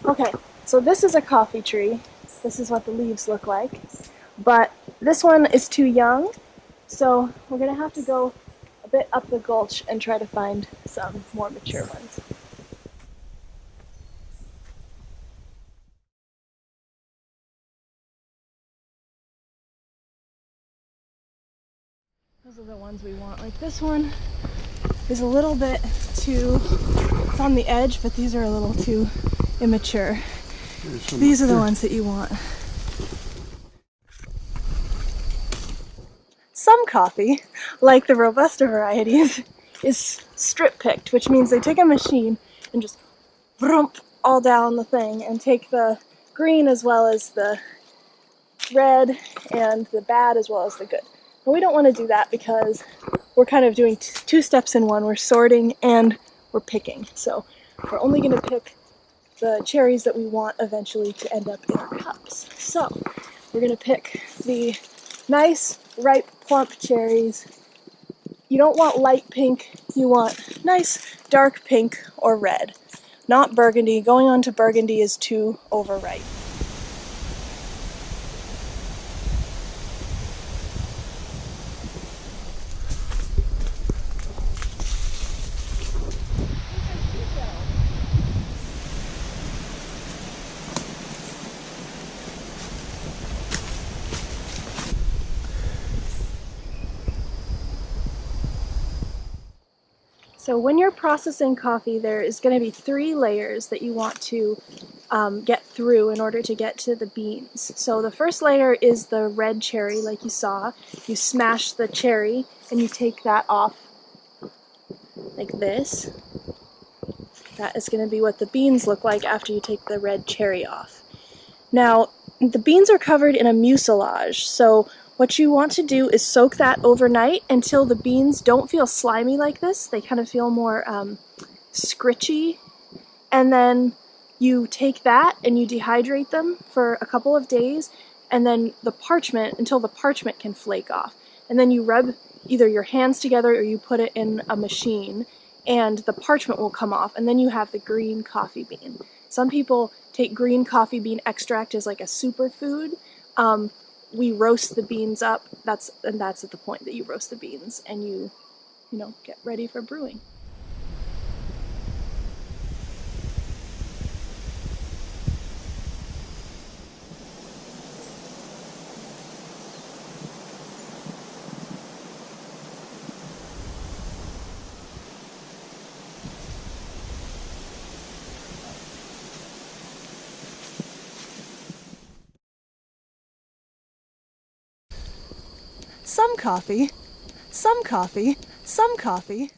Okay, so this is a coffee tree. This is what the leaves look like. But this one is too young, so we're gonna have to go a bit up the gulch and try to find some more mature ones. Those are the ones we want. Like this one is a little bit too, it's on the edge, but these are a little too immature. These are the ones that you want. Some coffee, like the Robusta varieties, is strip picked, which means they take a machine and just vrump all down the thing and take the green as well as the red and the bad as well as the good. But we don't want to do that because we're kind of doing two steps in one. We're sorting and we're picking. So we're only going to pick the cherries that we want eventually to end up in our cups. So we're going to pick the nice, ripe, plump cherries. You don't want light pink, you want nice, dark pink or red. Not burgundy. Going on to burgundy is too overripe. So when you're processing coffee, there is going to be 3 layers that you want to get through in order to get to the beans. So the first layer is the red cherry, like you saw. You smash the cherry and you take that off like this. That is going to be what the beans look like after you take the red cherry off. Now, the beans are covered in a mucilage, so what you want to do is soak that overnight until the beans don't feel slimy like this. They kind of feel more scritchy. And then you take that and you dehydrate them for a couple of days, and then the parchment until the parchment can flake off. And then you rub either your hands together or you put it in a machine, and the parchment will come off, and then you have the green coffee bean. Some people take green coffee bean extract as like a superfood. We roast the beans up. That's at the point that you roast the beans and you get ready for brewing. Some coffee, some coffee, some coffee.